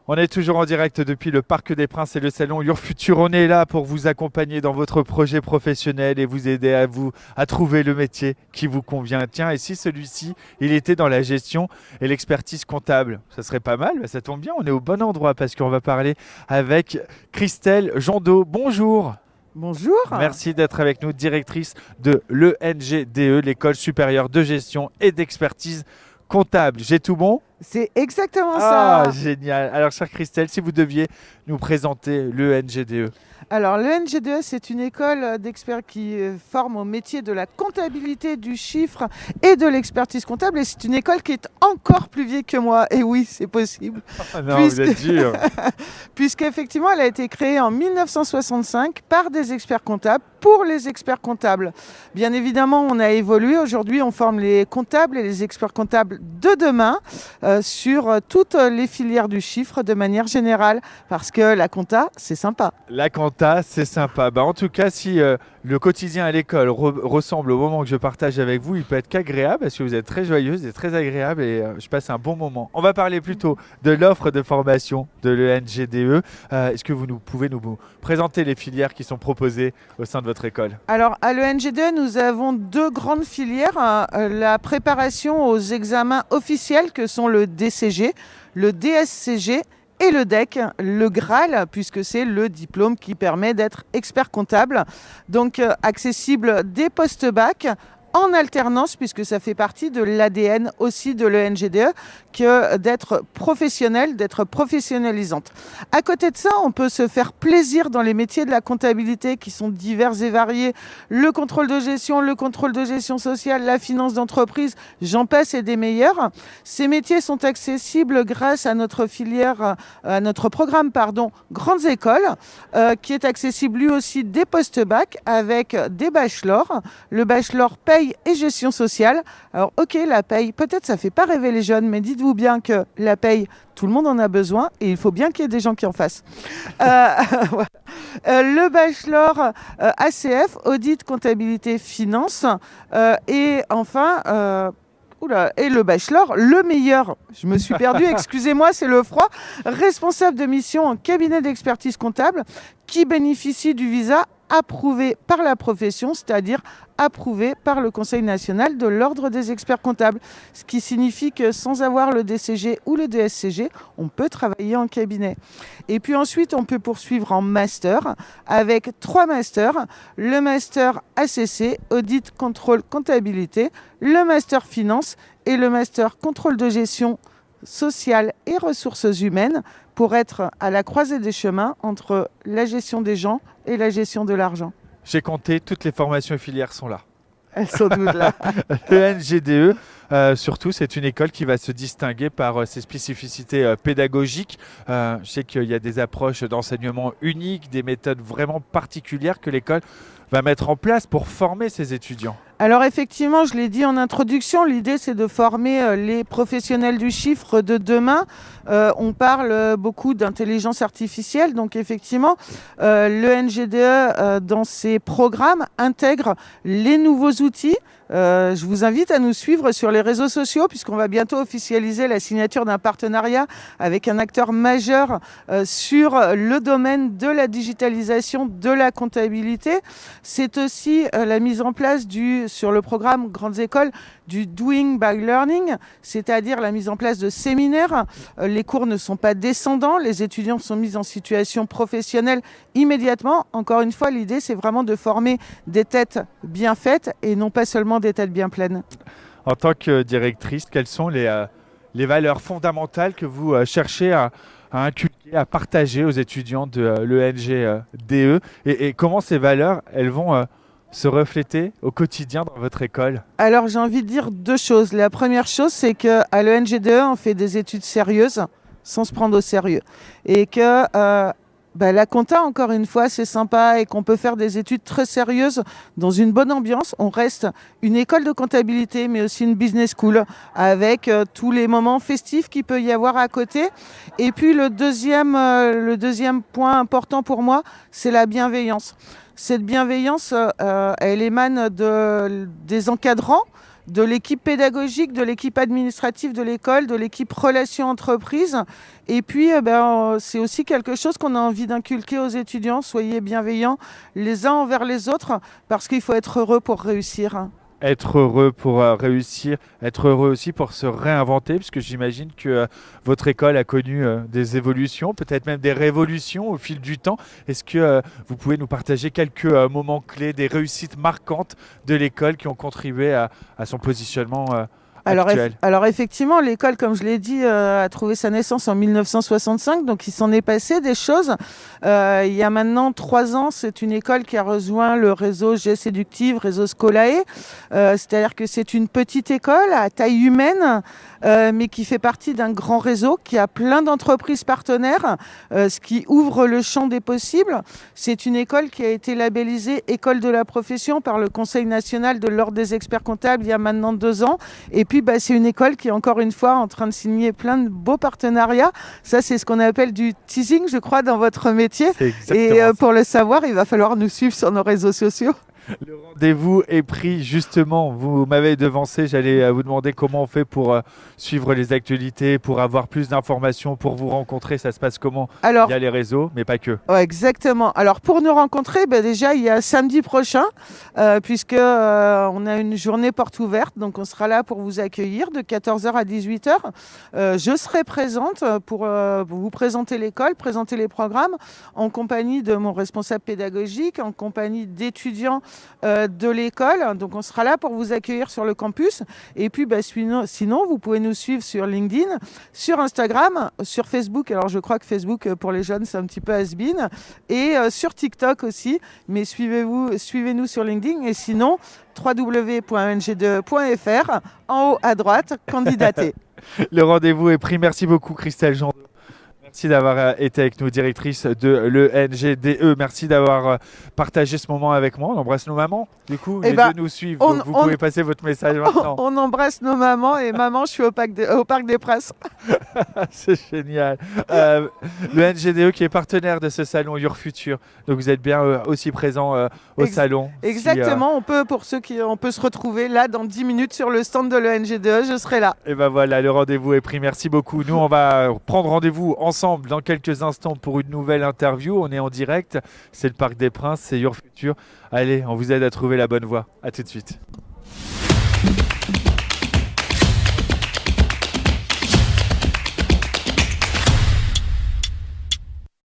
On est toujours en direct depuis le Parc des Princes et le salon Your Future. On est là pour vous accompagner dans votre projet professionnel et vous aider à trouver le métier qui vous convient. Tiens, et si celui-ci, il était dans la gestion et l'expertise comptable, ça serait pas mal. Ça tombe bien, on est au bon endroit parce qu'on va parler avec Christelle Jondot. Bonjour. Bonjour. Merci d'être avec nous, directrice de l'ENGDE, l'École supérieure de gestion et d'expertise comptable. J'ai tout bon? C'est exactement Ah, ça. génial. Alors, chère Christelle, si vous deviez nous présenter l'ENGDE. Alors, le NGDE, c'est une école d'experts qui forme au métier de la comptabilité, du chiffre et de l'expertise comptable. Et c'est une école qui est encore plus vieille que moi. Et oui, c'est possible. Oh non, vous Puisque, êtes dur. puisqu'effectivement, elle a été créée en 1965 par des experts comptables pour les experts comptables. Bien évidemment, on a évolué. Aujourd'hui, on forme les comptables et les experts comptables de demain sur toutes les filières du chiffre de manière générale. Parce que la compta, c'est sympa. La compta, c'est sympa. Bah, en tout cas, si le quotidien à l'école ressemble au moment que je partage avec vous, il peut être qu'agréable parce que vous êtes très joyeuse et très agréable et je passe un bon moment. On va parler plutôt de l'offre de formation de l'ENGDE. Est-ce que pouvez nous présenter les filières qui sont proposées au sein de votre école? Alors, à l'ENGDE, nous avons deux grandes filières. La préparation aux examens officiels que sont le DCG, le DSCG et le DEC, le Graal, puisque c'est le diplôme qui permet d'être expert comptable. Donc, accessible dès post-bac, en alternance, puisque ça fait partie de l'ADN aussi de l'ENGDE, que d'être professionnelle, d'être professionnalisante. À côté de ça, on peut se faire plaisir dans les métiers de la comptabilité qui sont divers et variés. Le contrôle de gestion sociale, la finance d'entreprise, j'en passe et des meilleurs. Ces métiers sont accessibles grâce à notre filière, à notre programme, Grandes Écoles, qui est accessible lui aussi dès post-bac avec des bachelors. Le bachelor paye et gestion sociale. Alors, ok, la paye, peut-être ça fait pas rêver les jeunes, mais dites-vous bien que la paye, tout le monde en a besoin et il faut bien qu'il y ait des gens qui en fassent. Voilà. Le bachelor ACF, audit, comptabilité, finance. Et enfin, et le bachelor, le meilleur, je me suis perdue, excusez-moi, c'est le froid, responsable de mission en cabinet d'expertise comptable qui bénéficie du visa approuvé par la profession, c'est-à-dire approuvé par le Conseil national de l'ordre des experts comptables. Ce qui signifie que sans avoir le DCG ou le DSCG, on peut travailler en cabinet. Et puis ensuite, on peut poursuivre en master avec 3 masters. Le master ACC, audit, contrôle, comptabilité, le master finance et le master contrôle de gestion sociale et ressources humaines pour être à la croisée des chemins entre la gestion des gens et la gestion de l'argent. J'ai compté, toutes les formations et filières sont là. Elles sont toutes là. Le NGDE, surtout, c'est une école qui va se distinguer par ses spécificités pédagogiques. Je sais qu'il y a des approches d'enseignement uniques, des méthodes vraiment particulières que l'école va mettre en place pour former ses étudiants. Alors effectivement, je l'ai dit en introduction, l'idée c'est de former les professionnels du chiffre de demain. On parle beaucoup d'intelligence artificielle, donc effectivement, le NGDE dans ses programmes intègre les nouveaux outils. Je vous invite à nous suivre sur les réseaux sociaux puisqu'on va bientôt officialiser la signature d'un partenariat avec un acteur majeur sur le domaine de la digitalisation de la comptabilité. C'est aussi la mise en place sur le programme Grandes Écoles du Doing by Learning, c'est-à-dire la mise en place de séminaires. Les cours ne sont pas descendants, les étudiants sont mis en situation professionnelle immédiatement. Encore une fois, l'idée, c'est vraiment de former des têtes bien faites et non pas seulement des têtes bien pleines. En tant que directrice, quelles sont les valeurs fondamentales que vous cherchez à inculquer, à partager aux étudiants de l'ENGDE et comment ces valeurs, elles vont se refléter au quotidien dans votre école? Alors, j'ai envie de dire 2 choses. La première chose, c'est qu'à l'ENGDE, on fait des études sérieuses sans se prendre au sérieux. Et que la compta, encore une fois, c'est sympa et qu'on peut faire des études très sérieuses dans une bonne ambiance. On reste une école de comptabilité, mais aussi une business school avec tous les moments festifs qu'il peut y avoir à côté. Et puis, le deuxième point important pour moi, c'est la bienveillance. Cette bienveillance, elle émane des encadrants, de l'équipe pédagogique, de l'équipe administrative de l'école, de l'équipe relations entreprises. Et puis, c'est aussi quelque chose qu'on a envie d'inculquer aux étudiants. Soyez bienveillants les uns envers les autres, parce qu'il faut être heureux pour réussir. Être heureux pour réussir, être heureux aussi pour se réinventer, puisque j'imagine que votre école a connu des évolutions, peut-être même des révolutions au fil du temps. Est-ce que vous pouvez nous partager quelques moments clés, des réussites marquantes de l'école qui ont contribué à son positionnement actuel? Alors effectivement, l'école, comme je l'ai dit, a trouvé sa naissance en 1965, donc il s'en est passé des choses. Il y a maintenant 3 ans, c'est une école qui a rejoint le réseau GS Éductive, réseau Scolae. C'est-à-dire que c'est une petite école à taille humaine, mais qui fait partie d'un grand réseau, qui a plein d'entreprises partenaires, ce qui ouvre le champ des possibles. C'est une école qui a été labellisée École de la profession par le Conseil national de l'Ordre des experts comptables il y a maintenant 2 ans. Et puis, c'est une école qui est encore une fois en train de signer plein de beaux partenariats. Ça, c'est ce qu'on appelle du teasing, je crois, dans votre métier. Et pour le savoir, il va falloir nous suivre sur nos réseaux sociaux. Le rendez-vous est pris justement. Vous m'avez devancé. J'allais vous demander comment on fait pour suivre les actualités, pour avoir plus d'informations, pour vous rencontrer. Ça se passe comment? Il y a les réseaux, mais pas que. Ouais, exactement. Alors pour nous rencontrer, déjà il y a samedi prochain, puisque on a une journée porte ouverte, donc on sera là pour vous accueillir de 14h à 18h. Je serai présente pour vous présenter l'école, présenter les programmes, en compagnie de mon responsable pédagogique, en compagnie d'étudiants de l'école. Donc on sera là pour vous accueillir sur le campus. Et puis sinon, vous pouvez nous suivre sur LinkedIn, sur Instagram, sur Facebook. Alors je crois que Facebook pour les jeunes c'est un petit peu has-been. Et sur TikTok aussi. Mais suivez-nous sur LinkedIn. Et sinon, www.ng2.fr, en haut à droite, candidater. Le rendez-vous est pris. Merci beaucoup Christelle Jean. Merci d'avoir été avec nous, directrice de l'ENGDE. Merci d'avoir partagé ce moment avec moi. On embrasse nos mamans, du coup. Les deux nous suivent, donc vous pouvez passer votre message maintenant. On embrasse nos mamans et maman, je suis au Parc des Princes. C'est génial. Le NGDE qui est partenaire de ce salon Your Future. Donc vous êtes bien aussi présent au salon. Exactement. On peut se retrouver là dans 10 minutes sur le stand de l'ENGDE. Je serai là. Et ben voilà, le rendez-vous est pris. Merci beaucoup. Nous, on va prendre rendez-vous ensemble dans quelques instants pour une nouvelle interview. On est en direct. C'est le Parc des Princes, c'est Your Future. Allez, on vous aide à trouver la bonne voie. À tout de suite.